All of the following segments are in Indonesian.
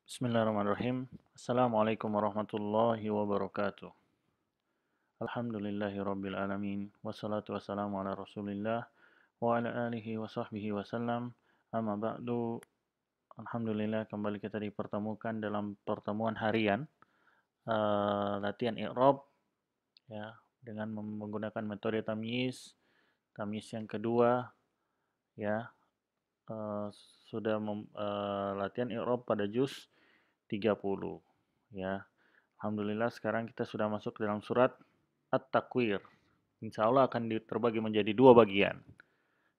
Bismillahirrahmanirrahim. Assalamualaikum warahmatullahi wabarakatuh. Alhamdulillahi rabbil alamin. Wassalatu wassalamu ala rasulillah wa ala alihi wa sahbihi wasallam. Amma ba'du. Alhamdulillah kembali kita dipertemukan dalam pertemuan harian latihan i'rab ya dengan menggunakan metode tamyiz. Tamyiz yang kedua ya eh, sudah latihan i'rab pada juz 30 ya. Alhamdulillah sekarang kita sudah masuk ke dalam surat At-Takwir. Insya Allah akan terbagi menjadi dua bagian.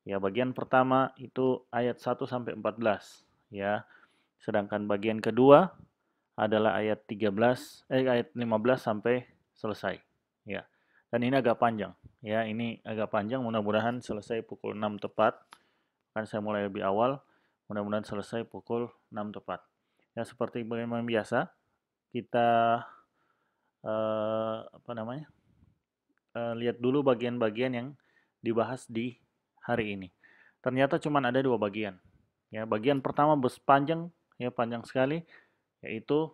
Ya, bagian pertama itu ayat 1 sampai 14 ya. Sedangkan bagian kedua adalah ayat 15 sampai selesai ya. Dan ini agak panjang ya, ini agak panjang, mudah-mudahan selesai pukul 6 tepat. Kan saya mulai lebih awal, mudah-mudahan selesai pukul 6 tepat. Ya, seperti bagaimana biasa, kita apa namanya? Lihat dulu bagian-bagian yang dibahas di hari ini. Ternyata cuma ada dua bagian. Ya, bagian pertama panjang, ya panjang sekali, yaitu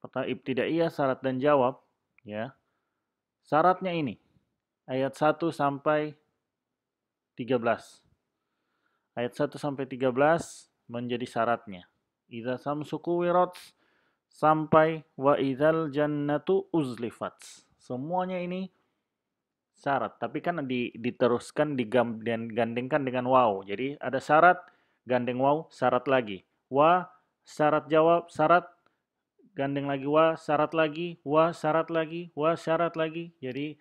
ibtidaiyah syarat dan jawab. Ya, syaratnya ini ayat 1 sampai 13. Ayat 1 sampai 13 menjadi syaratnya. Idza samsu kuwirat sampai wa idzal jannatu uzlifat. Semuanya ini syarat, tapi kan diteruskan digandengkan dengan waw. Jadi ada syarat, gandeng waw, syarat lagi. Wa, syarat jawab, syarat, gandeng lagi wa, syarat lagi, wa, syarat lagi, wa, syarat lagi. Jadi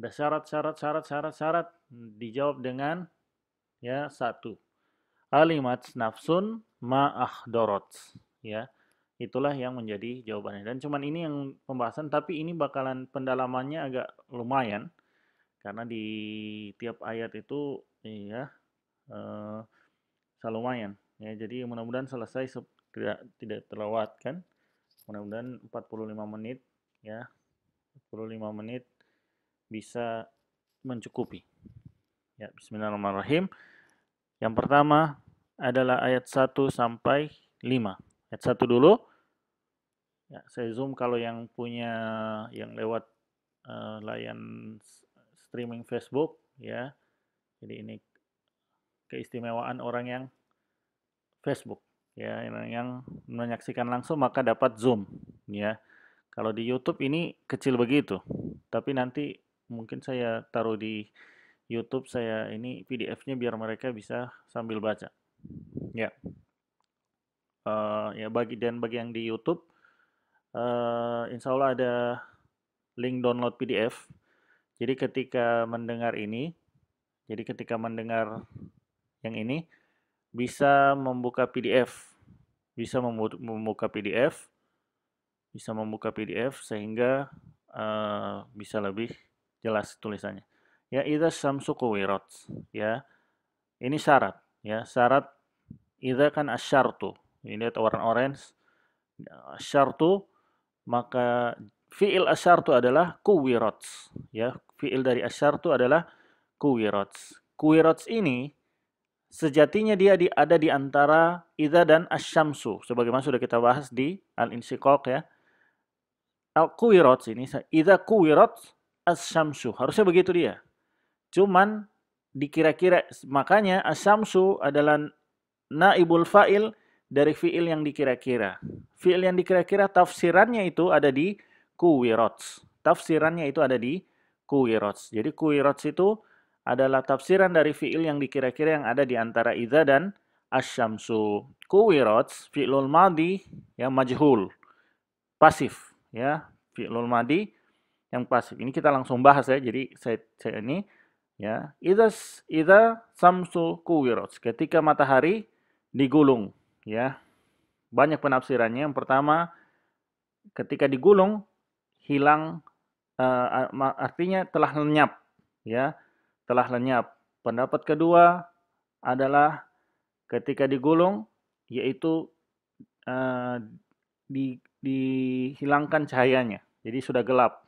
ada syarat, syarat, syarat, syarat, syarat. Dijawab dengan ya satu. Alimat nafsun ma'ahdorot. Ya, itulah yang menjadi jawabannya. Dan cuman ini yang pembahasan, tapi ini bakalan pendalamannya agak lumayan karena di tiap ayat itu ya eh, lumayan ya, jadi mudah-mudahan selesai tidak terlewatkan, mudah-mudahan 45 menit ya, 45 menit bisa mencukupi ya. Bismillahirrahmanirrahim. Yang pertama adalah ayat 1 sampai 5. Ayat 1 dulu ya, saya zoom kalau yang punya yang lewat layan streaming Facebook ya. Jadi ini keistimewaan orang yang Facebook ya, yang menyaksikan langsung maka dapat zoom ya. Kalau di YouTube ini kecil begitu. Tapi nanti mungkin saya taruh di YouTube, saya ini PDF-nya biar mereka bisa sambil baca. Ya. Ya bagi yang di YouTube insya Allah ada link download PDF. Jadi ketika mendengar ini, jadi ketika mendengar yang ini bisa membuka PDF, bisa membuka PDF, bisa membuka PDF sehingga bisa lebih jelas tulisannya. Ya, idza syamsu kuwirat. Ya, ini syarat. Ya, syarat idza kan asyartu. Ini lihat warna orange. Asyartu, maka fiil asyartu adalah kuwirat. Ya, fiil dari asyartu adalah kuwirat. Kuwirat ini sejatinya dia ada di antara idza dan asyamsu. Sebagaimana sudah kita bahas di al-insyiqaq ya. Al-kuwirat ini, idza kuwirat asyamsu. Harusnya begitu dia. Cuman dikira-kira, makanya asyamsu adalah naibul fa'il dari fiil yang dikira-kira. Fiil yang dikira-kira tafsirannya itu ada di kuwirat. Tafsirannya itu ada di kuwirat. Jadi kuwirat itu adalah tafsiran dari fiil yang dikira-kira yang ada di antara idza dan asyamsu. Kuwirat fi'lul madi yang majhul, pasif ya, fi'lul madi yang pasif. Ini kita langsung bahas ya. Jadi saya ini ya, idza samsu kuwirat, ketika matahari digulung ya. Banyak penafsirannya. Yang pertama, ketika digulung hilang artinya telah lenyap ya, telah lenyap. Pendapat kedua adalah ketika digulung yaitu uh, dihilangkan cahayanya. Jadi sudah gelap.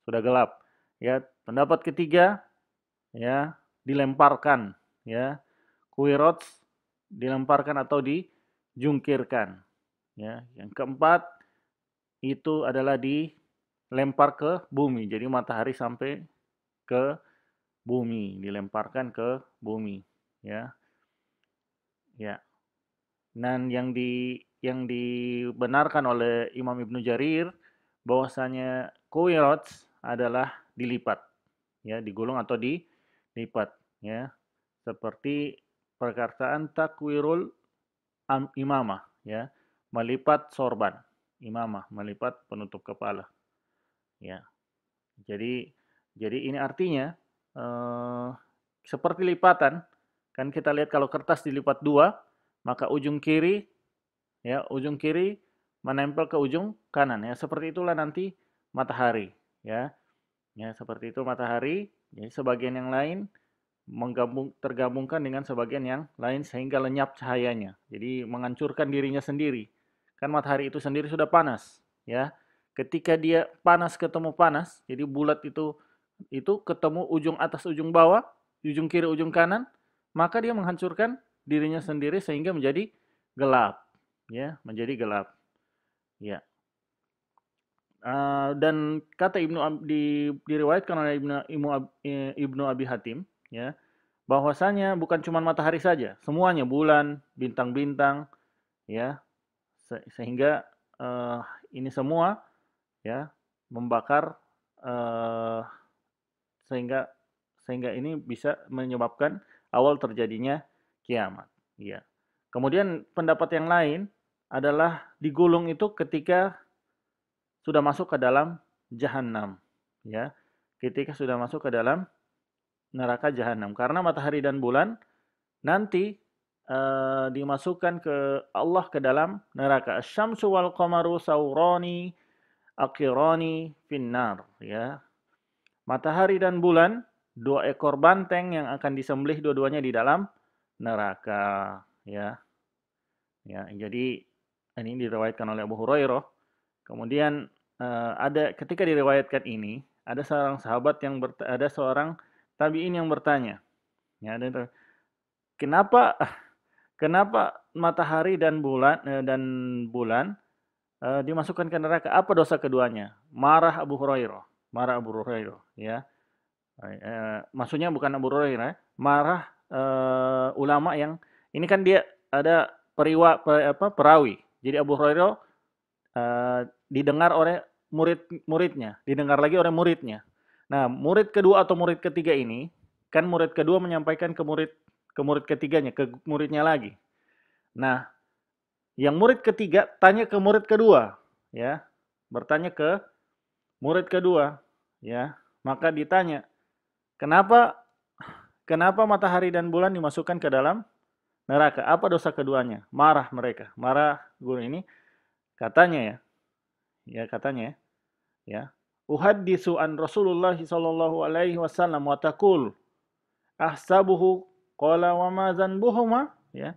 Sudah gelap. Ya, pendapat ketiga ya, dilemparkan ya. Kuwirat dilemparkan atau dijungkirkan. Ya, yang keempat itu adalah dilempar ke bumi. Jadi matahari sampai ke bumi, dilemparkan ke bumi, ya. Ya. Dan yang dibenarkan oleh Imam Ibnu Jarir bahwasanya kuwirat adalah dilipat, ya, digulung atau dilipat, ya. Seperti perkataan takwirul imamah, ya, melipat sorban, imamah, melipat penutup kepala, ya. Jadi jadi ini artinya eh, seperti lipatan, kan kita lihat kalau kertas dilipat dua, maka ujung kiri, ya, ujung kiri menempel ke ujung kanan, ya. Seperti itulah nanti matahari, ya. Ya, seperti itu matahari. Jadi sebagian yang lain tergabungkan dengan sebagian yang lain sehingga lenyap cahayanya. Jadi menghancurkan dirinya sendiri. Kan matahari itu sendiri sudah panas, ya. Ketika dia panas ketemu panas, jadi bulat itu ketemu ujung atas ujung bawah, ujung kiri ujung kanan, maka dia menghancurkan dirinya sendiri sehingga menjadi gelap, ya, menjadi gelap, ya. Dan kata diriwayatkan oleh Ibnu Abi Hatim, ya, bahwasanya bukan cuma matahari saja, semuanya, bulan, bintang-bintang, ya, sehingga ini semua, ya, membakar, eh, sehingga sehingga ini bisa menyebabkan awal terjadinya kiamat, ya. Kemudian pendapat yang lain adalah digulung itu ketika sudah masuk ke dalam jahanam, ya. Ketika sudah masuk ke dalam neraka jahanam, karena matahari dan bulan nanti dimasukkan ke Allah ke dalam neraka. Asy-syamsu wal qamaru saurani aqirani finnar, ya. Matahari dan bulan dua ekor banteng yang akan disembelih dua-duanya di dalam neraka, ya. Ya, jadi ini diriwayatkan oleh Abu Hurairah. Kemudian ada ketika diriwayatkan ini, ada seorang sahabat ada seorang tabi'in yang bertanya, ya, kenapa kenapa matahari dan bulan dimasukkan ke neraka? Apa dosa keduanya? Marah Abu Hurairah, ya. Maksudnya bukan Abu Hurairah, marah ulama yang ini kan dia ada perawi. Jadi Abu Hurairah didengar oleh murid-muridnya, didengar lagi oleh muridnya. Nah, murid kedua atau murid ketiga ini, kan murid kedua menyampaikan ke murid ketiganya, ke muridnya lagi. Nah, yang murid ketiga tanya ke murid kedua, ya, bertanya ke murid kedua, ya, maka ditanya, kenapa kenapa matahari dan bulan dimasukkan ke dalam neraka? Apa dosa keduanya? Marah mereka, marah guru ini, katanya, katanya, ya. Uhaddisu an Rasulullah sallallahu alaihi wasallam wa taqul ahsabuhu qala wa ma zanbuhuma, ya.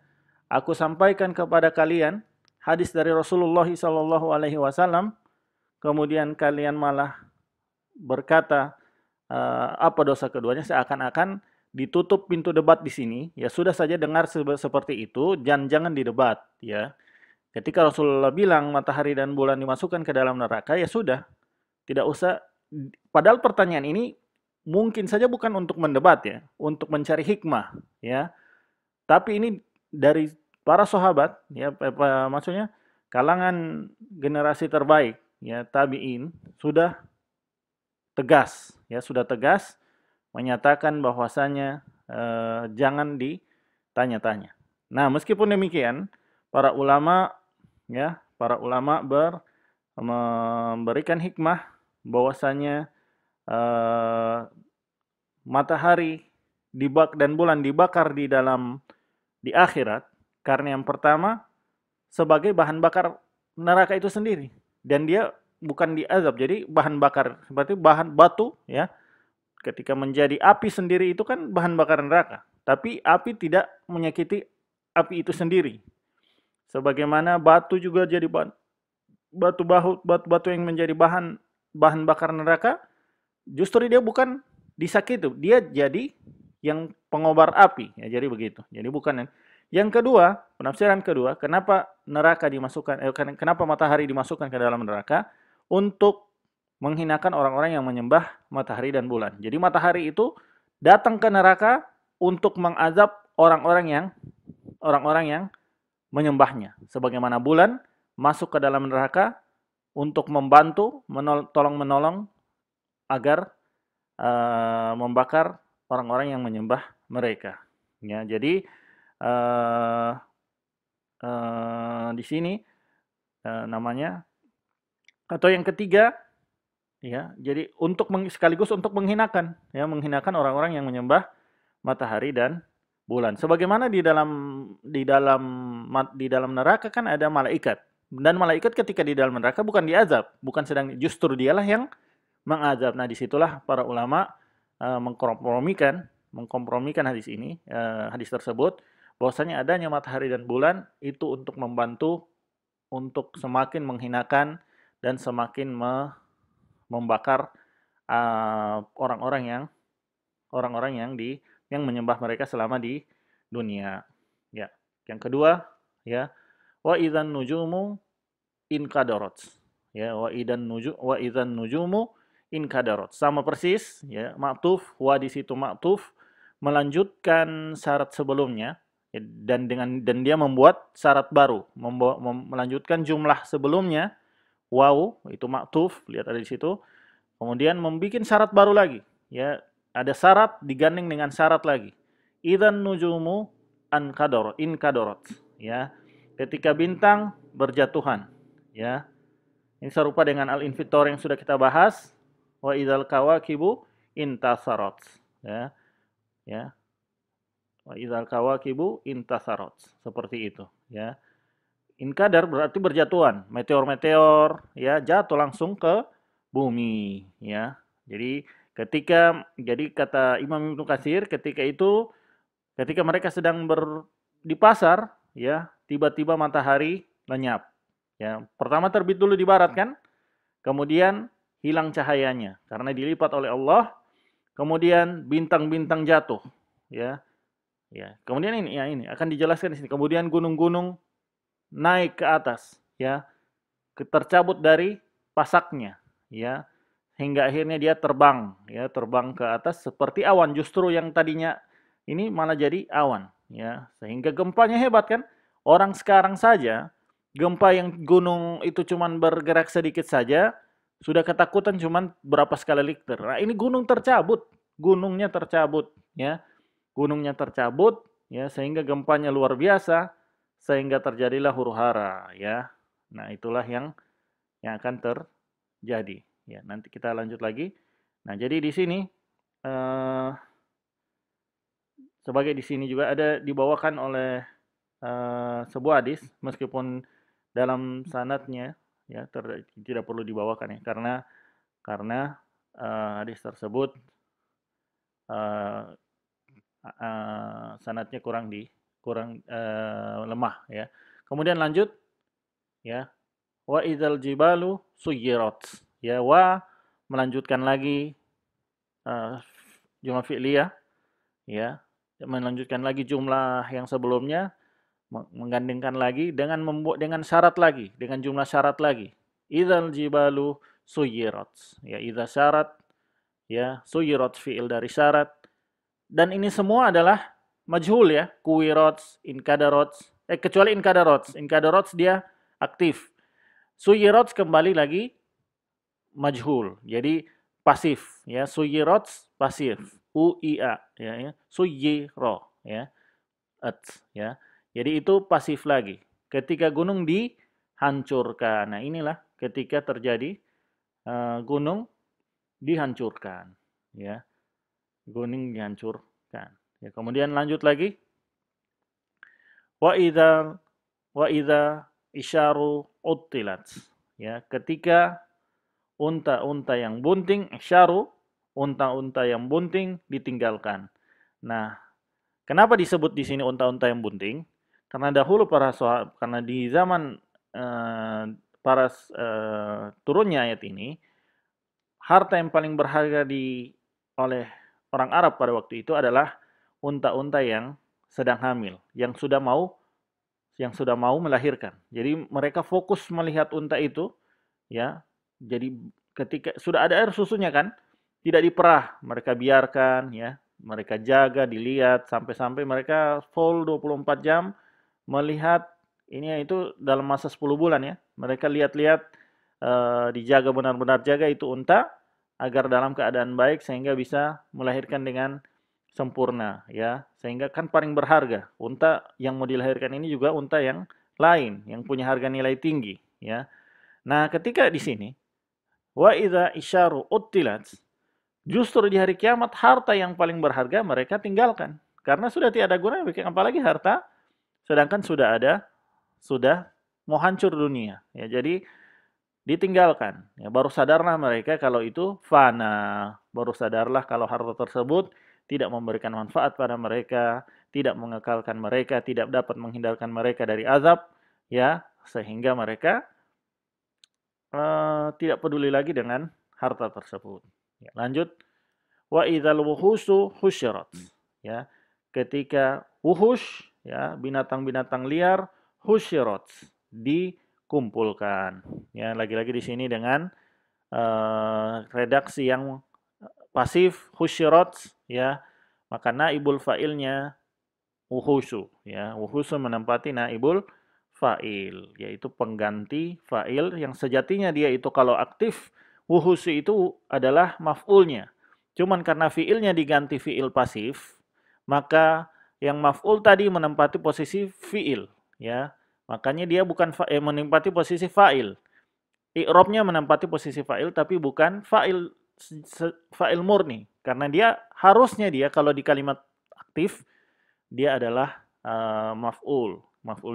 Aku sampaikan kepada kalian hadis dari Rasulullah sallallahu alaihi wasallam, kemudian kalian malah berkata apa dosa keduanya, seakan-akan ditutup pintu debat di sini. Ya sudah saja dengar seperti itu, jangan didebat, ya. Ketika Rasulullah bilang matahari dan bulan dimasukkan ke dalam neraka, ya sudah, tidak usah. Padahal pertanyaan ini mungkin saja bukan untuk mendebat, ya, untuk mencari hikmah, ya. Tapi ini dari para sahabat, ya, maksudnya kalangan generasi terbaik, ya, tabi'in, sudah tegas menyatakan bahwasanya jangan ditanya-tanya. Nah, meskipun demikian, para ulama, ya, memberikan hikmah bahwasanya matahari dan bulan dibakar di akhirat karena yang pertama sebagai bahan bakar neraka itu sendiri, dan dia bukan diazab, jadi bahan bakar seperti bahan batu, ya. Ketika menjadi api sendiri itu kan bahan bakar neraka, tapi api tidak menyakiti api itu sendiri. Sebagaimana batu juga jadi batu yang menjadi bahan bakar neraka, justru dia bukan disakiti, dia jadi yang pengobar api, ya. Jadi begitu. Jadi bukan Yang kedua, penafsiran kedua, kenapa neraka dimasukkan, kenapa matahari dimasukkan ke dalam neraka? Untuk menghinakan orang-orang yang menyembah matahari dan bulan. Jadi matahari itu datang ke neraka untuk mengazab orang-orang yang menyembahnya. Sebagaimana bulan masuk ke dalam neraka untuk membantu, tolong-menolong agar membakar orang-orang yang menyembah mereka. Ya, jadi uh, di sini namanya, atau yang ketiga, ya, jadi sekaligus untuk menghinakan, ya, menghinakan orang-orang yang menyembah matahari dan bulan. Sebagaimana di dalam neraka kan ada malaikat, dan malaikat ketika di dalam neraka bukan diazab, bukan sedang, justru dialah yang mengazab. Nah, disitulah para ulama mengkompromikan hadis tersebut, bahwasanya adanya matahari dan bulan itu untuk membantu untuk semakin menghinakan dan semakin membakar orang-orang yang menyembah mereka selama di dunia. Ya. Yang kedua, ya, wa idzan nujumu inkadarat. Ya, wa idzan nujumu inkadarat. Sama persis, ya, maktuf, wa di situ maktuf melanjutkan syarat sebelumnya, ya, dan dia membuat syarat baru, melanjutkan jumlah sebelumnya, waw itu maktuf, lihat ada di situ. Kemudian membuat syarat baru lagi, ya, ada syarat digandeng dengan syarat lagi. Idzan nujumu inkadarat, ya. Ketika bintang berjatuhan, ya. Ini serupa dengan al-infitor yang sudah kita bahas. Wa idzal kawakibu intasarat, ya. Ya. Wa idzal kawakibu intasarat, seperti itu, ya. Inkadar berarti berjatuhan, meteor-meteor, ya, jatuh langsung ke bumi, ya. Jadi kata Imam Ibnu Katsir, ketika mereka sedang di pasar, ya, tiba-tiba matahari lenyap. Ya, pertama terbit dulu di barat kan, kemudian hilang cahayanya karena dilipat oleh Allah, kemudian bintang-bintang jatuh, ya. Ya, kemudian ini akan dijelaskan di sini. Kemudian gunung-gunung naik ke atas, ya, tercabut dari pasaknya, ya, hingga akhirnya dia terbang, ya, terbang ke atas seperti awan. Justru yang tadinya ini malah jadi awan, ya, sehingga gempanya hebat kan. Orang sekarang saja gempa yang gunung itu cuman bergerak sedikit saja sudah ketakutan, cuman berapa skala Richter. Nah, ini gunungnya tercabut, ya, gunungnya tercabut, ya, sehingga gempanya luar biasa, sehingga terjadilah huru-hara, ya. Nah, itulah yang akan terjadi. Ya, nanti kita lanjut lagi. Nah, jadi di sini sebagai di sini juga ada dibawakan oleh sebuah hadis, meskipun dalam sanadnya, ya, tidak perlu dibawakan, ya, karena hadis tersebut sanadnya kurang lemah, ya. Kemudian lanjut, ya, wa idzal jibalu suyirat, ya, wa melanjutkan lagi jumlah fi'liyah, ya, melanjutkan lagi jumlah yang sebelumnya, menggandengkan lagi dengan syarat lagi, dengan jumlah syarat lagi. Idzal jibalu suyirat, ya, idza syarat, ya, suyirat fi'il dari syarat, dan ini semua adalah majhul, ya, kuwirat, inkadarat, kecuali inkadarat dia aktif. Suyirat kembali lagi majhul, jadi pasif, ya, suyirat pasif, uia, ya, suyiro, ya, ya. Jadi itu pasif lagi. Ketika gunung dihancurkan. Nah, inilah ketika terjadi gunung dihancurkan, ya. Gunung dihancurkan. Ya, kemudian lanjut lagi. Wa idza isyaru uttilat. Ya, ketika unta-unta yang bunting, isyaru, unta-unta yang bunting ditinggalkan. Nah, kenapa disebut di sini unta-unta yang bunting? Karena dahulu karena di zaman turunnya ayat ini, harta yang paling berharga oleh orang Arab pada waktu itu adalah unta-unta yang sedang hamil, yang sudah mau melahirkan. Jadi mereka fokus melihat unta itu, ya. Jadi ketika sudah ada air susunya kan, tidak diperah, mereka biarkan, ya. Mereka jaga, dilihat sampai-sampai mereka full 24 jam melihat ini itu dalam masa 10 bulan ya. Mereka lihat-lihat, dijaga benar-benar jaga itu unta agar dalam keadaan baik sehingga bisa melahirkan dengan sempurna ya. Sehingga kan paling berharga. Unta yang mau dilahirkan ini juga unta yang lain yang punya harga nilai tinggi ya. Nah, ketika di sini wa idza isyaru uttilat, justru di hari kiamat harta yang paling berharga mereka tinggalkan karena sudah tiada guna bikin apalagi harta sedangkan sudah mau hancur dunia ya. Jadi ditinggalkan ya, baru sadarlah mereka kalau itu fana, baru sadarlah kalau harta tersebut tidak memberikan manfaat pada mereka, tidak mengekalkan mereka, tidak dapat menghindarkan mereka dari azab ya, sehingga mereka tidak peduli lagi dengan harta tersebut ya. Lanjut, wa idzal wuhusu husyirat ya, ketika wuhush ya, binatang-binatang liar husyirat dikumpulkan ya. Lagi-lagi di sini dengan redaksi yang pasif husyirat ya, maka naibul fa'ilnya wuhusu ya. Wuhusu menempati naibul fa'il, yaitu pengganti fa'il yang sejatinya dia itu kalau aktif wuhusu itu adalah maf'ulnya. Cuman karena fi'ilnya diganti fi'il pasif, maka yang maf'ul tadi menempati posisi fi'il ya. Makanya dia bukan menempati posisi fa'il. I'rabnya menempati posisi fa'il tapi bukan fa'il murni karena dia harusnya dia kalau di kalimat aktif dia adalah maf'ul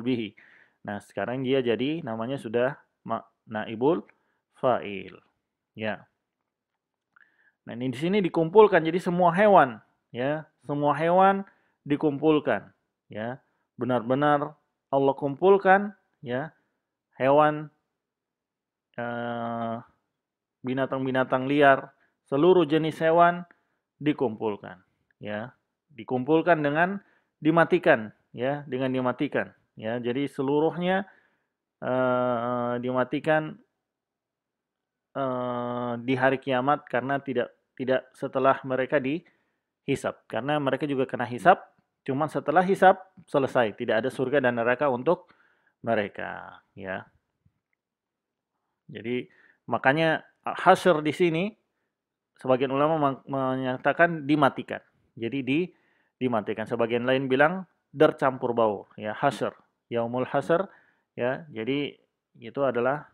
bihi. Nah, sekarang dia jadi namanya sudah naibul fa'il. Ya. Nah, ini di sini dikumpulkan jadi semua hewan, ya. Semua hewan dikumpulkan, ya. Benar-benar Allah kumpulkan, ya. Hewan, binatang-binatang liar, seluruh jenis hewan dikumpulkan, ya. Dikumpulkan dengan dimatikan, ya, dengan dimatikan, ya. Jadi seluruhnya dimatikan di hari kiamat karena tidak setelah mereka dihisap. Karena mereka juga kena hisap, cuman setelah hisap selesai, tidak ada surga dan neraka untuk mereka, ya. Jadi makanya hasyr di sini sebagian ulama menyatakan dimatikan. Jadi dimatikan. Sebagian lain bilang bercampur baur, ya, hasyr, yaumul hasyr, ya. Jadi itu adalah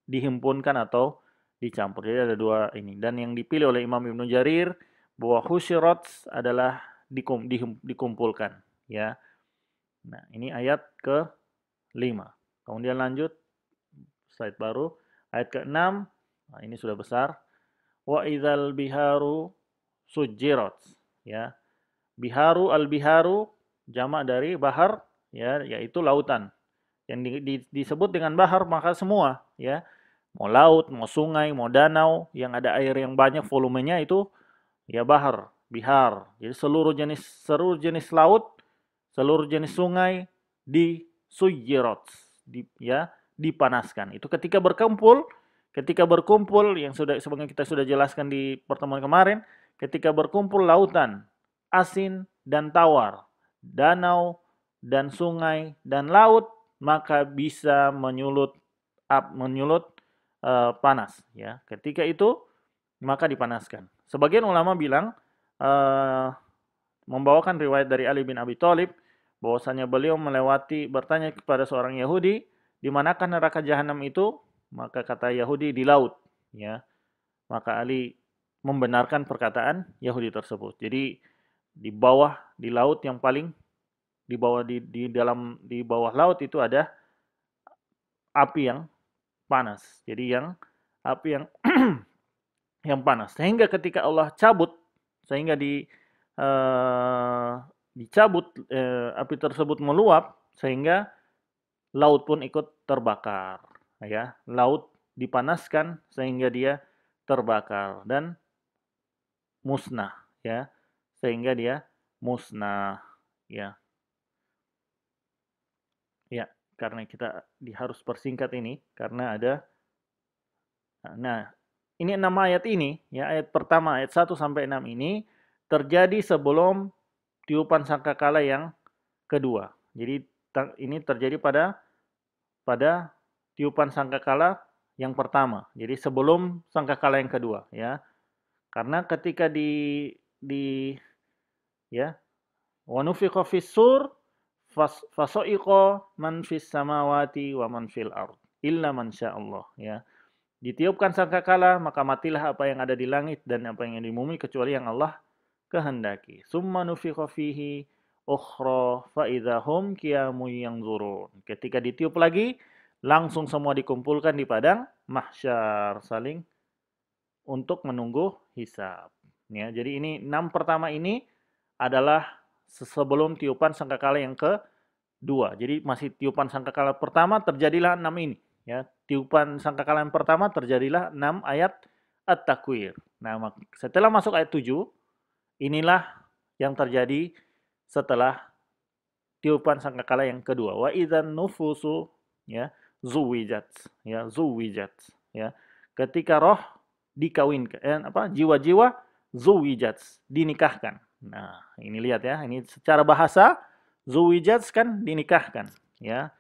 dihimpunkan atau dicampur. Jadi ada dua ini. Dan yang dipilih oleh Imam Ibnu Jarir bahwa husyirat adalah dikumpulkan, ya. Nah, ini ayat ke-5. Kemudian lanjut slide baru, ayat ke-6. Nah, ini sudah besar. Wa idzal biharu sujirat, ya. Biharu al-biharu jamak dari bahar, ya, yaitu lautan. Yang disebut dengan bahar maka semua, ya. Mau laut, mau sungai, mau danau yang ada air yang banyak volumenya itu ya bahar, bihar. Jadi seluruh jenis laut, seluruh jenis sungai disuyirat, ya, dipanaskan. Itu ketika berkumpul yang sebagaimana kita sudah jelaskan di pertemuan kemarin, ketika berkumpul lautan, asin dan tawar, danau dan sungai dan laut, maka bisa menyulut panas ya. Ketika itu maka dipanaskan. Sebagian ulama bilang membawakan riwayat dari Ali bin Abi Thalib bahwasanya beliau bertanya kepada seorang Yahudi, di manakah neraka jahanam itu? Maka kata Yahudi di laut, ya. Maka Ali membenarkan perkataan Yahudi tersebut. Jadi di laut yang paling di bawah laut itu ada api yang panas. Jadi api yang yang panas. Sehingga ketika Allah cabut, sehingga dicabut, api tersebut meluap, sehingga laut pun ikut terbakar. Ya, laut dipanaskan sehingga dia terbakar dan musnah, ya, sehingga dia musnah, ya. Ya, karena kita harus persingkat ini karena ada. Nah, ini 6 ayat ini, ya ayat pertama ayat 1 sampai 6 ini terjadi sebelum tiupan sangkakala yang kedua. Jadi ini terjadi pada pada tiupan sangkakala yang pertama. Jadi sebelum sangkakala yang kedua, ya. Karena ketika di ya, wa nufikha fis-sur fasa'iqa man fis samawati wa man fil ard illa man Allah, ya. Ditiupkan sangkakala, maka matilah apa yang ada di langit dan apa yang di bumi kecuali yang Allah kehendaki. Summa nufikha fihi ukhra fa idzahum qiyamun yanzurun. Ketika ditiup lagi, langsung semua dikumpulkan di padang mahsyar saling untuk menunggu hisab. Ya, jadi ini 6 pertama ini adalah sebelum tiupan sangkakala yang kedua. Jadi masih tiupan sangkakala pertama terjadilah 6 ini. Ya, tiupan sangkakala yang pertama terjadilah 6 ayat At-Takwir. Nah, setelah masuk ayat 7, inilah yang terjadi setelah tiupan sangkakala yang kedua. Wa idzan nufusu, ya, zuwijat, ya, zuwijat, ya. Ketika roh dikawinkan, jiwa-jiwa zuwijat, dinikahkan. Nah, ini lihat ya, ini secara bahasa zuwijat kan dinikahkan, ya.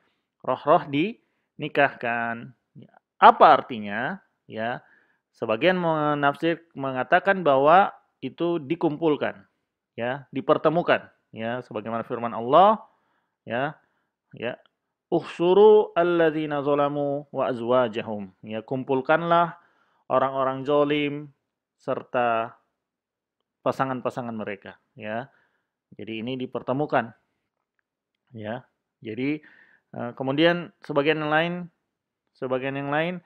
Roh-roh dinikahkan. Apa artinya? Ya, sebagian menafsir mengatakan bahwa itu dikumpulkan, ya, dipertemukan, ya, sebagaimana firman Allah, ya, ya, uhsuru alladzina zalamu wa azwajahum, ya, kumpulkanlah orang-orang zalim serta pasangan-pasangan mereka, ya. Jadi ini dipertemukan, ya. Jadi kemudian sebagian yang lain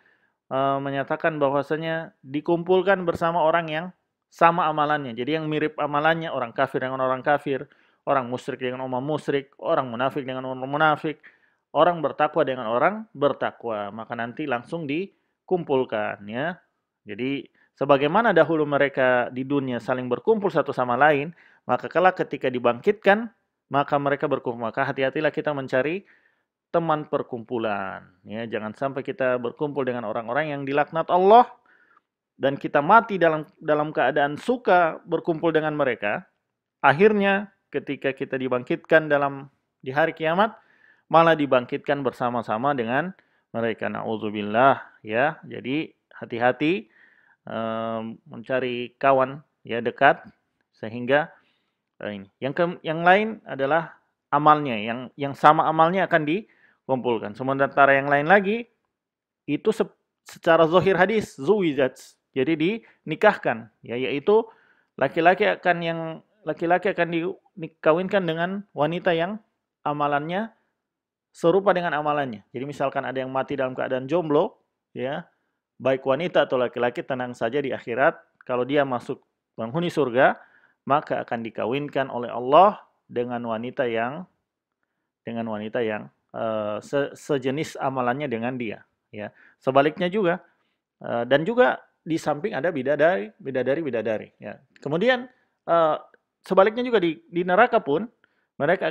menyatakan bahwasanya dikumpulkan bersama orang yang sama amalannya. Jadi yang mirip amalannya, orang kafir dengan orang kafir, orang musyrik dengan orang musyrik, orang munafik dengan orang munafik, orang bertakwa dengan orang bertakwa. Maka nanti langsung dikumpulkan, ya. Jadi sebagaimana dahulu mereka di dunia saling berkumpul satu sama lain, maka kelak ketika dibangkitkan, maka mereka berkumpul. Maka hati-hatilah kita mencari teman perkumpulan, ya. Jangan sampai kita berkumpul dengan orang-orang yang dilaknat Allah dan kita mati dalam keadaan suka berkumpul dengan mereka. Akhirnya ketika kita dibangkitkan di hari kiamat, malah dibangkitkan bersama-sama dengan mereka. Nauzubillah, ya. Jadi hati-hati mencari kawan, ya, dekat, sehingga ini. Yang lain adalah amalnya, yang sama amalnya akan dikumpulkan. Sementara yang lain lagi itu secara zahir hadis zuwijat, jadi dinikahkan, ya, yaitu laki-laki akan dikawinkan dengan wanita yang amalannya serupa dengan amalannya. Jadi misalkan ada yang mati dalam keadaan jomblo, ya, baik wanita atau laki-laki, tenang saja di akhirat kalau dia masuk penghuni surga, maka akan dikawinkan oleh Allah dengan wanita yang sejenis amalannya dengan dia, ya. Sebaliknya juga, dan juga di samping ada bidadari, ya. Kemudian sebaliknya juga di neraka pun mereka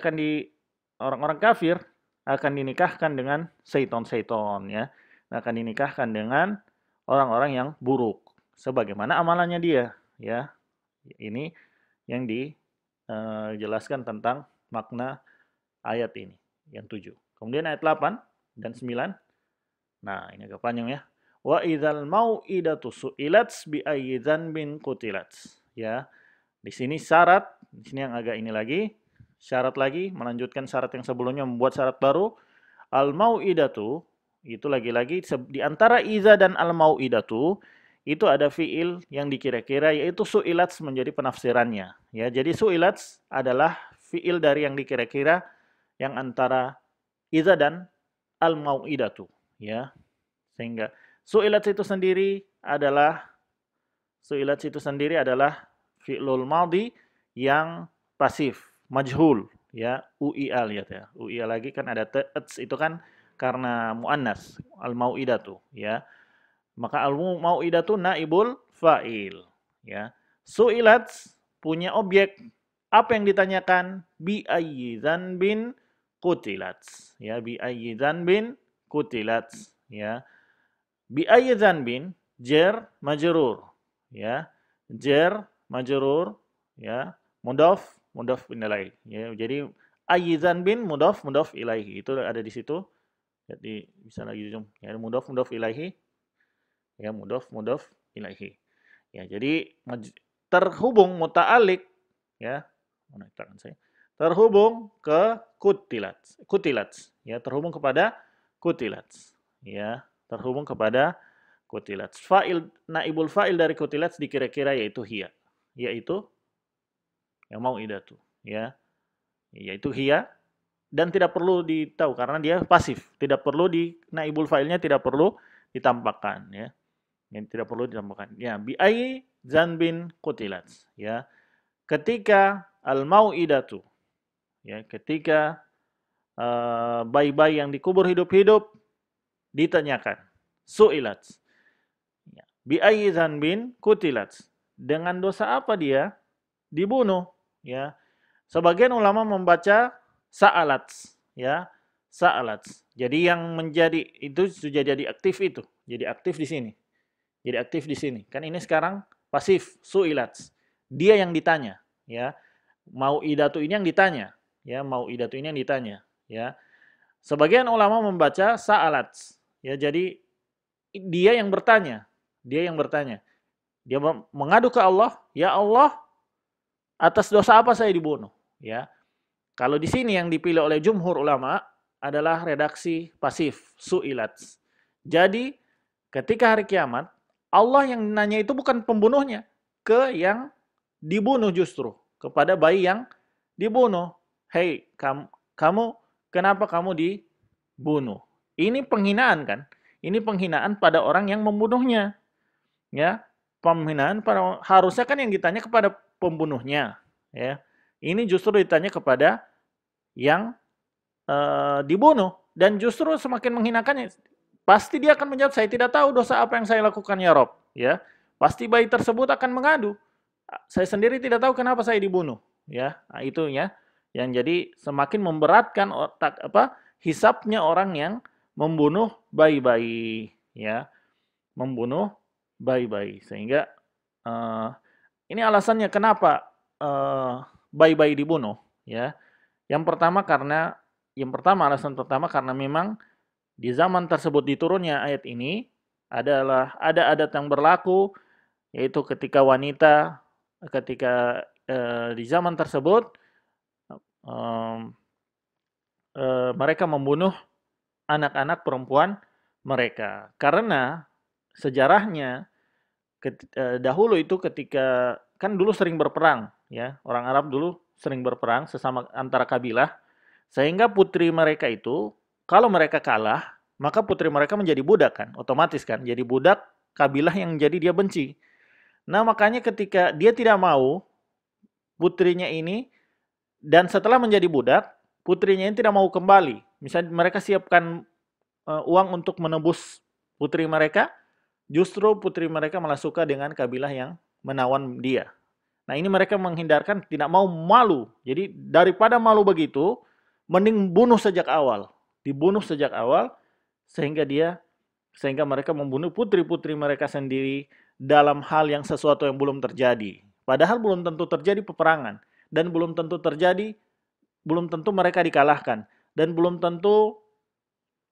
orang-orang kafir akan dinikahkan dengan syaiton, ya. Akan dinikahkan dengan orang-orang yang buruk sebagaimana amalannya dia, ya. Ini yang dijelaskan tentang makna ayat ini yang 7. Kemudian ayat 8 dan 9. Nah, ini agak panjang, ya. Wa idzal mau'idatu su'ilat bi ayyi dzanbin qutilat. Ya. Di sini yang agak ini lagi, syarat lagi, melanjutkan syarat yang sebelumnya, membuat syarat baru. Al mau'idatu itu lagi-lagi di antara iza dan al mau'idatu itu ada fiil yang dikira-kira, yaitu su'ilat menjadi penafsirannya. Ya, jadi su'ilat adalah fiil dari yang dikira-kira yang antara iza dan al mau'idatu, ya. Sehingga su'ilat itu sendiri adalah fi'lul madhi yang pasif, majhul, ya, uia, lihat ya. Uia lagi kan ada ts, itu kan karena muannas, al mau'idatu, ya. Maka al mau'idatu naibul fa'il, ya. Su'ilat punya objek, apa yang ditanyakan? Bi ayyi dzanbin qutilat. Ya, bi ayyi dzanbin qutilat. Ya, bi ayyi dzanbin jar majrur. Ya, jar majrur, ya, mudhaf ilaih. Ya, jadi ayyi dzanbin mudhaf ilaihi. Itu ada di situ. Jadi bisa lagi zoom. Ya, mudhaf ilaihi. Ya, mudhaf ilaihi. Ya, jadi terhubung muta'alliq, ya. Mana tangan saya? Terhubung ke kutilat. Kutilat, ya, terhubung kepada kutilat. Ya, terhubung kepada kutilat. Fa'il naibul fa'il dari kutilat dikira-kira yaitu hiya. Yaitu yang mau idatu, ya. Yaitu hiya dan tidak perlu ditahu karena dia pasif. Tidak perlu di naibul fa'ilnya tidak perlu ditampakkan, ya. Yang tidak perlu ditampakkan. Ya, bi ayyi zanbin qutilat, ya. Ketika al-mau'idatu, ya, ketika bayi-bayi yang dikubur hidup-hidup ditanyakan, su'ilat, ya, bi ayyi zanbin qutilat, dengan dosa apa dia dibunuh, ya. Sebagian ulama membaca sa'alat, ya, sa'alat. Jadi yang menjadi itu sudah jadi aktif itu, jadi aktif di sini. Jadi aktif di sini. Kan ini sekarang pasif, su'ilat. Dia yang ditanya, ya. Mau idatu ini yang ditanya, ya, mau idatu ini yang ditanya, ya. Sebagian ulama membaca sa'alat, ya. Jadi dia yang bertanya, dia yang bertanya. Dia mengadu ke Allah, ya Allah, atas dosa apa saya dibunuh, ya. Kalau di sini yang dipilih oleh jumhur ulama adalah redaksi pasif, su'ilat. Jadi ketika hari kiamat Allah yang nanya itu bukan pembunuhnya, ke yang dibunuh justru, kepada bayi yang dibunuh. Hei, kamu kenapa kamu dibunuh? Ini penghinaan kan? Ini penghinaan pada orang yang membunuhnya. Ya, penghinaan pada harusnya kan yang ditanya kepada pembunuhnya, ya. Ini justru ditanya kepada yang dibunuh dan justru semakin menghinakannya. Pasti dia akan menjawab, saya tidak tahu dosa apa yang saya lakukan ya Rob. Ya, pasti bayi tersebut akan mengadu. Saya sendiri tidak tahu kenapa saya dibunuh. Ya, nah, itu ya, yang jadi semakin memberatkan otak hisapnya orang yang membunuh bayi-bayi. Ya, membunuh bayi-bayi. Sehingga ini alasannya kenapa bayi-bayi dibunuh. Ya, yang pertama alasan pertama karena memang di zaman tersebut diturunnya ayat ini adalah ada adat yang berlaku, yaitu ketika wanita di zaman tersebut mereka membunuh anak-anak perempuan mereka. Karena sejarahnya dahulu itu ketika kan dulu sering berperang, ya, orang Arab dulu sering berperang sesama antara kabilah, sehingga putri mereka itu kalau mereka kalah, maka putri mereka menjadi budak kan, otomatis kan, jadi budak kabilah yang jadi dia benci. Nah, makanya ketika dia tidak mau putrinya ini, dan setelah menjadi budak, putrinya ini tidak mau kembali. Misalnya mereka siapkan uang untuk menebus putri mereka, justru putri mereka malah suka dengan kabilah yang menawan dia. Nah, ini mereka menghindarkan, tidak mau malu. Jadi daripada malu begitu, mending bunuh sejak awal. Dibunuh sejak awal sehingga mereka membunuh putri-putri mereka sendiri dalam hal yang sesuatu yang belum terjadi. Padahal belum tentu terjadi peperangan dan belum tentu mereka dikalahkan dan belum tentu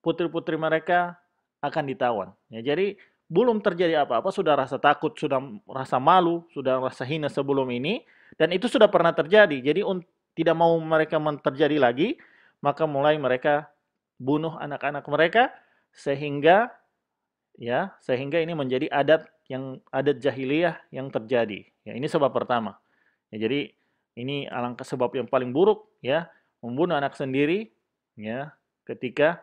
putri-putri mereka akan ditawan. Ya, jadi belum terjadi apa-apa, sudah rasa takut, sudah rasa malu, sudah rasa hina sebelum ini, dan itu sudah pernah terjadi. Jadi tidak mau mereka terjadi lagi, maka mulai mereka bunuh anak-anak mereka sehingga ini menjadi adat jahiliyah yang terjadi. Ya, ini sebab pertama. Ya, jadi ini alangkah sebab yang paling buruk, ya, membunuh anak sendiri, ya, ketika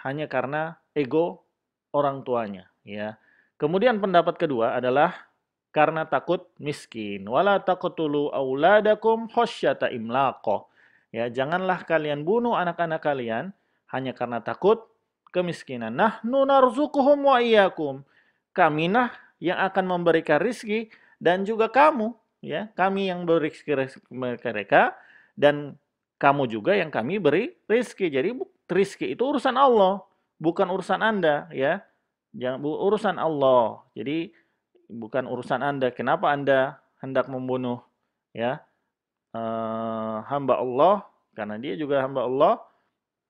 hanya karena ego orang tuanya, ya. Kemudian pendapat kedua adalah karena takut miskin. Wala taqtulu auladakum khasyata imlaqah. Ya, janganlah kalian bunuh anak-anak kalian hanya karena takut kemiskinan. Nahnu narzuquhum wa iyyakum. Kami yang akan memberikan rizki dan juga kamu, ya. Kami yang beri rizki mereka dan kamu juga yang kami beri rizki. Jadi rizki itu urusan Allah, bukan urusan Anda, ya. Jangan urusan Allah. Jadi bukan urusan Anda. Kenapa Anda hendak membunuh, ya, hamba Allah? Karena dia juga hamba Allah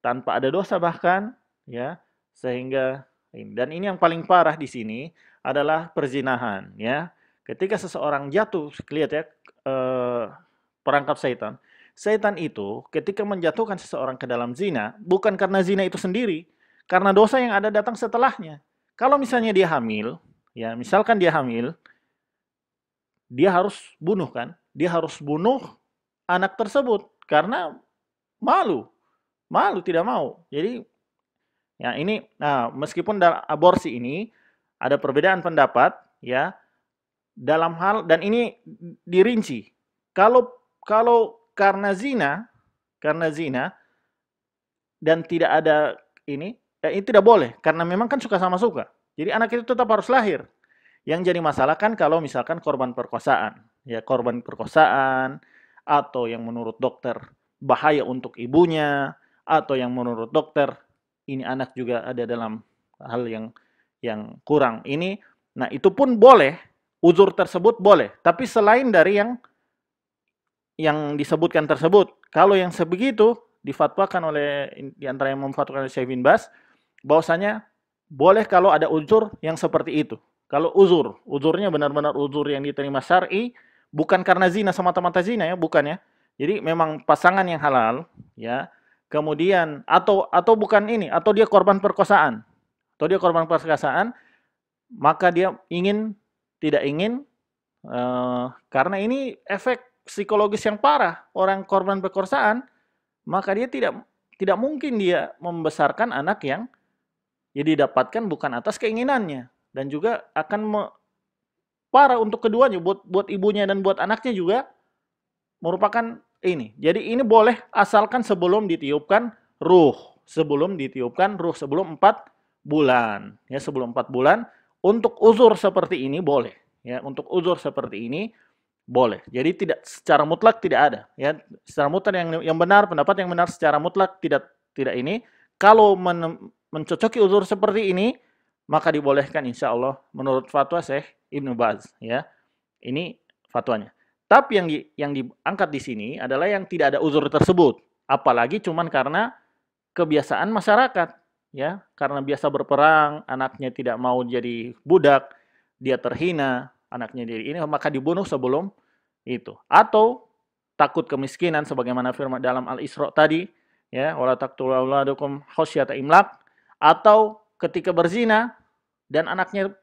tanpa ada dosa bahkan, ya, sehingga dan ini yang paling parah di sini adalah perzinahan, ya. Ketika seseorang jatuh, lihat ya, perangkap setan. Setan itu ketika menjatuhkan seseorang ke dalam zina, bukan karena zina itu sendiri, karena dosa yang ada datang setelahnya. Kalau misalnya dia hamil, ya, misalkan dia hamil, dia harus bunuh kan? Dia harus bunuh anak tersebut karena malu, malu tidak mau. Jadi ya ini, nah meskipun dalam aborsi ini ada perbedaan pendapat, ya, dalam hal, dan ini dirinci. Kalau kalau karena zina dan tidak ada ini, ya ini tidak boleh karena memang kan suka sama suka. Jadi anak itu tetap harus lahir. Yang jadi masalah kan kalau misalkan korban perkosaan, ya, korban perkosaan atau yang menurut dokter bahaya untuk ibunya, atau yang menurut dokter ini anak juga ada dalam hal yang kurang ini. Nah, itu pun boleh, uzur tersebut boleh. Tapi selain dari yang disebutkan tersebut, kalau yang sebegitu difatwakan oleh, di antara yang memfatwakan oleh Syekh bin Bas, bahwasanya boleh kalau ada uzur yang seperti itu. Kalau uzurnya benar-benar uzur yang diterima syar'i, bukan karena zina semata-mata zina, ya, bukan, ya. Jadi memang pasangan yang halal, ya. Kemudian atau bukan ini, atau dia korban perkosaan. Atau dia korban perkosaan, maka dia tidak ingin, karena ini efek psikologis yang parah. Orang korban perkosaan, maka dia tidak mungkin dia membesarkan anak yang ya didapatkan bukan atas keinginannya, dan juga akan parah untuk keduanya, buat ibunya dan buat anaknya juga merupakan ini. Jadi ini boleh asalkan sebelum ditiupkan ruh, sebelum 4 bulan, ya, sebelum 4 bulan. Untuk uzur seperti ini boleh, ya, untuk uzur seperti ini boleh. Jadi tidak secara mutlak tidak ada, ya. Secara mutlak yang benar, pendapat yang benar secara mutlak tidak ini. Kalau mencocoki uzur seperti ini, maka dibolehkan insya Allah menurut fatwa Syekh Ibnu Baz, ya. Ini fatwanya. Tapi yang diangkat di sini adalah yang tidak ada uzur tersebut, apalagi cuman karena kebiasaan masyarakat, ya, karena biasa berperang, anaknya tidak mau jadi budak, dia terhina, anaknya jadi ini, maka dibunuh sebelum itu. Atau takut kemiskinan sebagaimana firman dalam Al-Isra tadi, ya, wala taqtulu auladukum khasyata imlaq, atau ketika berzina dan anaknya,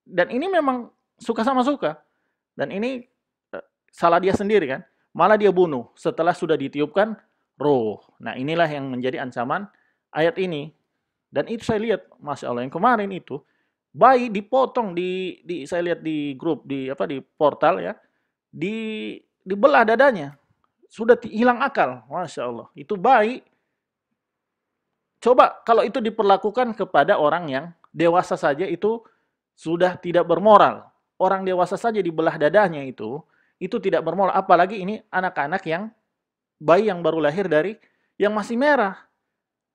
dan ini memang suka sama suka, dan ini salah dia sendiri kan, malah dia bunuh setelah sudah ditiupkan roh. Nah, inilah yang menjadi ancaman ayat ini. Dan itu saya lihat, Masya Allah, yang kemarin itu bayi dipotong saya lihat di grup, di portal, ya, dibelah dadanya, sudah hilang akal. Masya Allah, itu bayi. Coba kalau itu diperlakukan kepada orang yang dewasa saja, itu sudah tidak bermoral. Orang dewasa saja dibelah dadanya, itu tidak bermoral. Apalagi ini anak-anak yang bayi yang baru lahir yang masih merah.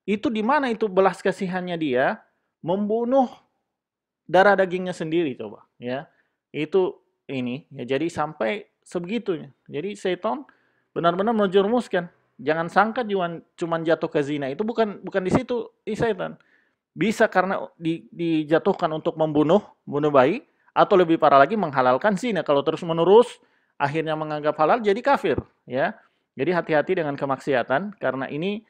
Itu di mana itu belas kasihannya dia membunuh darah dagingnya sendiri, coba, ya. Itu ini, ya, jadi sampai sebegitunya. Jadi setan benar-benar menjerumuskan. Jangan sangka cuman jatuh ke zina, itu bukan di situ setan. Bisa karena dijatuhkan untuk bunuh bayi, atau lebih parah lagi menghalalkan zina. Kalau terus-menerus akhirnya menganggap halal, jadi kafir, ya. Jadi hati-hati dengan kemaksiatan, karena ini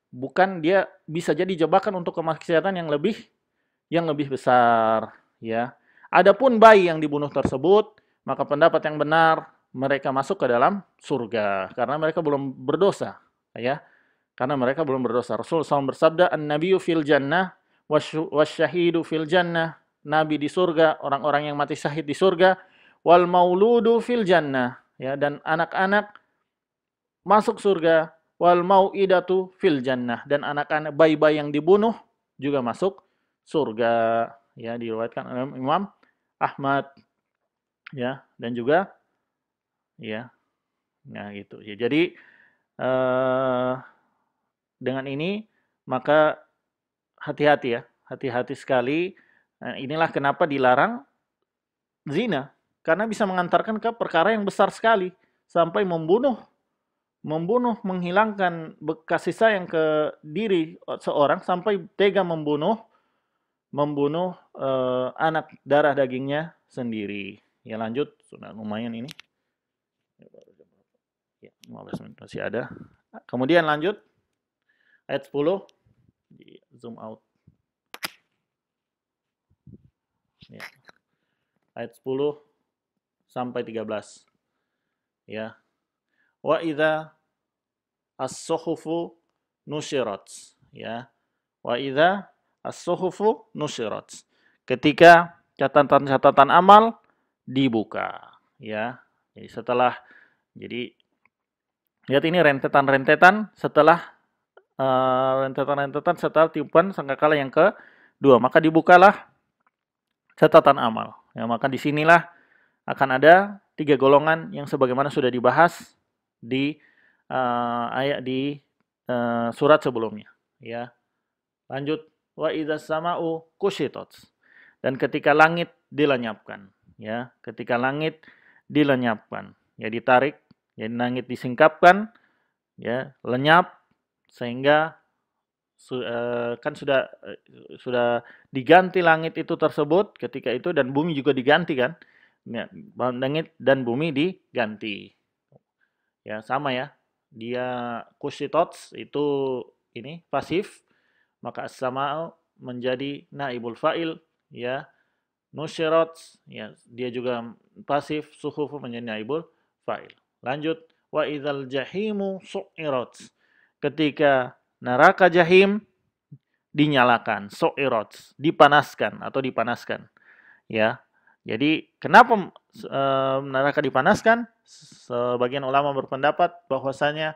bukan, dia bisa jadi jebakan untuk kemaksiatan yang lebih besar, ya. Adapun bayi yang dibunuh tersebut, maka pendapat yang benar, mereka masuk ke dalam surga karena mereka belum berdosa, ya. Karena mereka belum berdosa. Rasul SAW bersabda, "An-nabiyyu fil jannah wasyahidu fil jannah." Nabi di surga, orang-orang yang mati syahid di surga, wal mauludu fil jannah, ya, dan anak-anak masuk surga, wal mau'idatu fil jannah, dan anak-anak bayi-bayi yang dibunuh juga masuk surga, ya, diriwayatkan oleh Imam Ahmad, ya, dan juga, ya, nah gitu, ya. Jadi eh, dengan ini maka hati-hati ya, hati-hati sekali. Inilah kenapa dilarang zina, karena bisa mengantarkan ke perkara yang besar sekali sampai menghilangkan kasih sayang ke diri seorang sampai tega membunuh anak darah dagingnya sendiri. Ya lanjut, sudah lumayan ini. Ya, 15 menit masih ada. Kemudian lanjut ayat 10, di zoom out. Ya. Ayat 10 sampai 13. Ya. Wa idza as-suhufu nusyirat. Ya. Wa idza as-suhufu nusyirat. Ketika catatan-catatan amal dibuka, ya. Jadi lihat ini rentetan-rentetan setelah rentetan-rentetan setelah tiupan sangkakala yang kedua, maka dibukalah catatan amal. Ya, maka disinilah akan ada 3 golongan yang sebagaimana sudah dibahas di ayat di surat sebelumnya. Ya, lanjut, wa idzas sama'u kushitat. Dan ketika langit dilenyapkan, ya, ketika langit dilenyapkan, ya ditarik, ya langit disingkapkan, ya lenyap, sehingga kan sudah diganti langit itu tersebut ketika itu, dan bumi juga diganti kan, ya, langit dan bumi diganti, ya sama ya, dia kushitots itu ini pasif, maka as-sama menjadi naibul fa'il, ya nusyirat, ya dia juga pasif, suhuf menjadi naibul fa'il. Lanjut, wa idzal jahimu su'irat. Ketika neraka jahim dinyalakan, su'irat, dipanaskan atau dipanaskan. Ya. Jadi kenapa neraka dipanaskan? Sebagian ulama berpendapat bahwasanya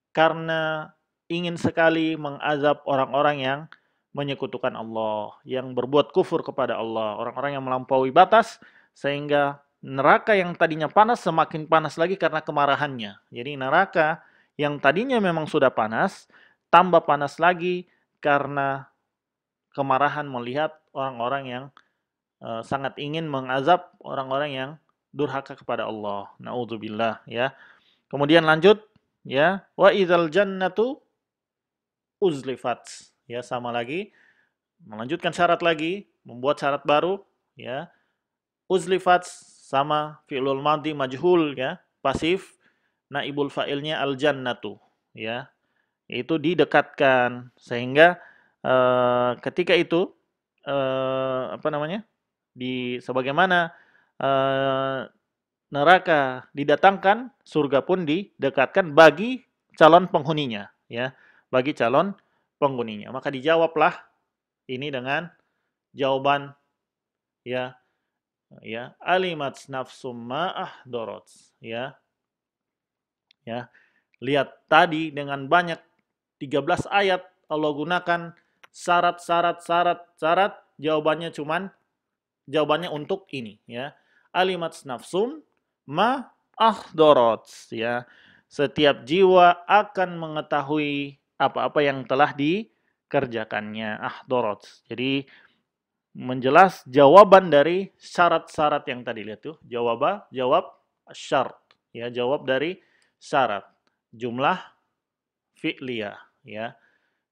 karena ingin sekali mengazab orang-orang yang menyekutukan Allah, yang berbuat kufur kepada Allah, orang-orang yang melampaui batas, sehingga neraka yang tadinya panas semakin panas lagi karena kemarahannya. Jadi neraka yang tadinya memang sudah panas, tambah panas lagi karena kemarahan melihat orang-orang yang sangat ingin mengazab orang-orang yang durhaka kepada Allah. Nauzubillah, ya. Kemudian lanjut, ya, wa idzal jannatu uzlifat. Ya, sama lagi, melanjutkan syarat lagi, membuat syarat baru, ya. Uzlifat sama fi'lul madhi majhul, ya, pasif, naibul fa'ilnya al jannatu, ya. Itu didekatkan sehingga ketika itu apa namanya? Sebagaimana neraka didatangkan, surga pun didekatkan bagi calon penghuninya, ya, bagi calon penghuninya. Maka dijawablah ini dengan jawaban, ya, alimat nafsum ma ahdarat, ya. Lihat tadi dengan banyak 13 ayat Allah gunakan syarat, jawabannya untuk ini, ya. Alimat nafsum ma ahdarat, ya. Setiap jiwa akan mengetahui apa-apa yang telah dikerjakannya, ahdarat. Jadi menjelas jawaban dari syarat-syarat yang tadi, lihat tuh, jawab syarat, ya, jawab dari syarat, jumlah fi'liyah, ya,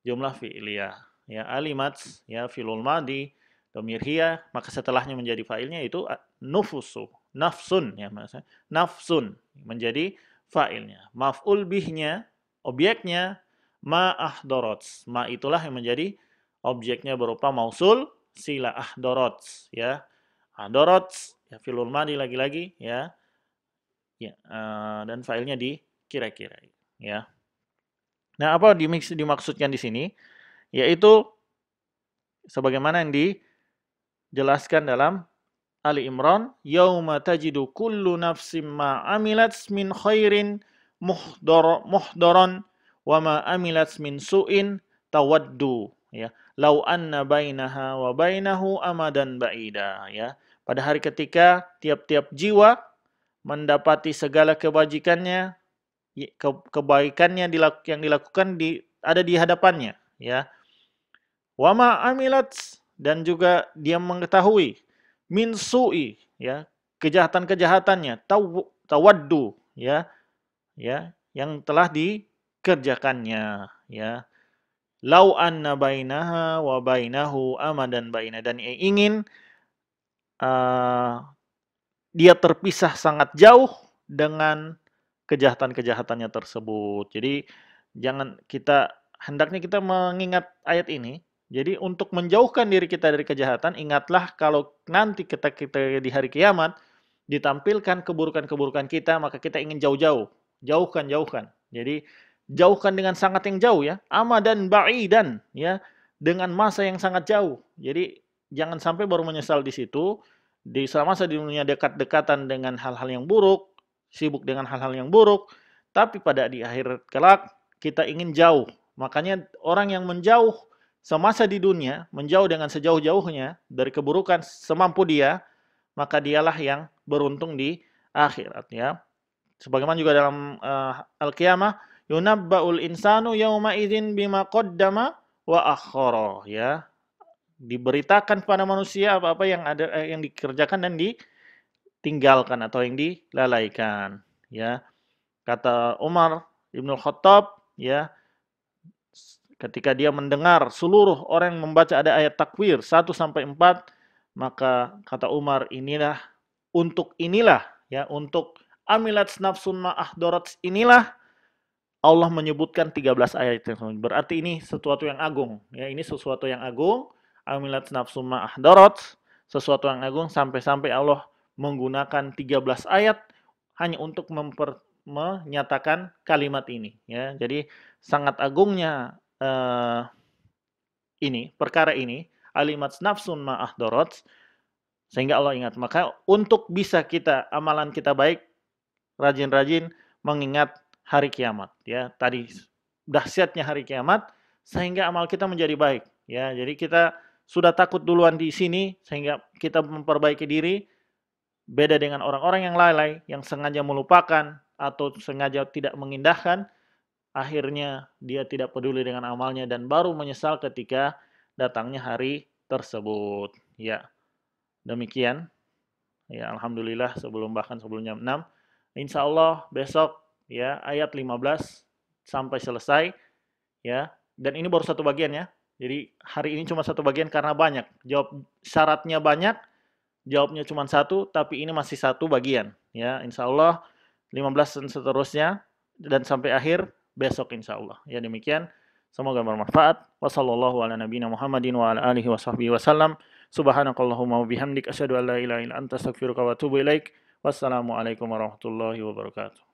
jumlah fi'liyah, ya, alimat, ya, fi'lul madi, dhamir hiya, maka setelahnya menjadi fa'ilnya itu nufusu, nafsun, ya, maksudnya nafsun menjadi fa'ilnya, maf'ul bihnya, objeknya ma ahdarat, ma itulah yang menjadi objeknya berupa mausul sila ahdarat, ya, ahdarat, ya, fi'lul madi lagi-lagi, ya, dan fa'ilnya dikira-kira, ya. Nah, apa dimaksudkan di sini? Yaitu sebagaimana yang dijelaskan dalam Ali Imran, yauma tajidu kullu nafsim ma amilat min khairin muhdaran wa ma amilat min su'in tawaddu, ya, lau anna bainaha wa bainahu amadan ba'ida, ya. Pada hari ketika tiap-tiap jiwa mendapati segala kebajikannya kebaikannya yang dilakukan ada di hadapannya, ya. Wama amilat, dan juga dia mengetahui min su'i, ya, kejahatan-kejahatannya, tawaddu, ya, yang telah dikerjakannya, ya. Lau anna bainaha wa bainahu amadan baina, dan ingin uh, dia terpisah sangat jauh dengan kejahatan-kejahatannya tersebut. Jadi hendaknya kita mengingat ayat ini. Jadi untuk menjauhkan diri kita dari kejahatan, ingatlah kalau nanti kita di hari kiamat ditampilkan keburukan-keburukan kita, maka kita ingin jauh-jauh, jauhkan. Jadi jauhkan dengan sangat yang jauh, ya, amadan ba'idan, ya, dengan masa yang sangat jauh. Jadi jangan sampai baru menyesal di situ, di semasa di dunia dekat-dekatan dengan hal-hal yang buruk, sibuk dengan hal-hal yang buruk, tapi pada di akhir kelak kita ingin jauh. Makanya orang yang menjauh semasa di dunia, menjauh dengan sejauh-jauhnya dari keburukan semampu dia, maka dialah yang beruntung di akhirat, ya. Sebagaimana juga dalam Al-Qiyamah, yunabba'ul insanu yauma idzin bima qaddama wa akhara, ya. Diberitakan kepada manusia apa-apa yang yang dikerjakan dan ditinggalkan atau yang dilalaikan, ya. Kata Umar Ibnu Khattab, ya, ketika dia mendengar seluruh orang yang membaca ada ayat takwir 1 sampai 4, maka kata Umar, inilah, ya, untuk amilat nafsun ma'ahdorat, inilah Allah menyebutkan 13 ayat itu. Berarti ini sesuatu yang agung, ya, ini sesuatu yang agung. Amilat nafsun ma'ahdorat, sesuatu yang agung, sampai-sampai Allah menggunakan 13 ayat hanya untuk menyatakan kalimat ini, ya. Jadi sangat agungnya perkara ini, alimat nafsun ma'ahdorat, sehingga Allah ingat. Maka untuk bisa amalan kita baik, rajin-rajin mengingat hari kiamat, ya. Tadi dahsyatnya hari kiamat sehingga amal kita menjadi baik, ya. Jadi kita sudah takut duluan di sini sehingga kita memperbaiki diri, beda dengan orang-orang yang lalai yang sengaja melupakan atau sengaja tidak mengindahkan, akhirnya dia tidak peduli dengan amalnya dan baru menyesal ketika datangnya hari tersebut, ya. Demikian, ya, alhamdulillah, sebelum jam 6. Insya Allah besok, ya, ayat 15 sampai selesai, ya. Dan ini baru satu bagian, ya. Jadi hari ini cuma satu bagian karena banyak. Syaratnya banyak, jawabnya cuma satu, tapi ini masih satu bagian, ya. Insya Allah 15 dan seterusnya dan sampai akhir besok insya Allah. Ya, demikian. Semoga bermanfaat. Wassallallahu ala nabiyina Muhammadin wa ala alihi wa sahbihi wasallam. Subhanakallahumma wa bihamdik asyhadu an la ilaha illa anta astaghfiruka wa atubu ilaik. Wassalamualaikum warahmatullahi wabarakatuh.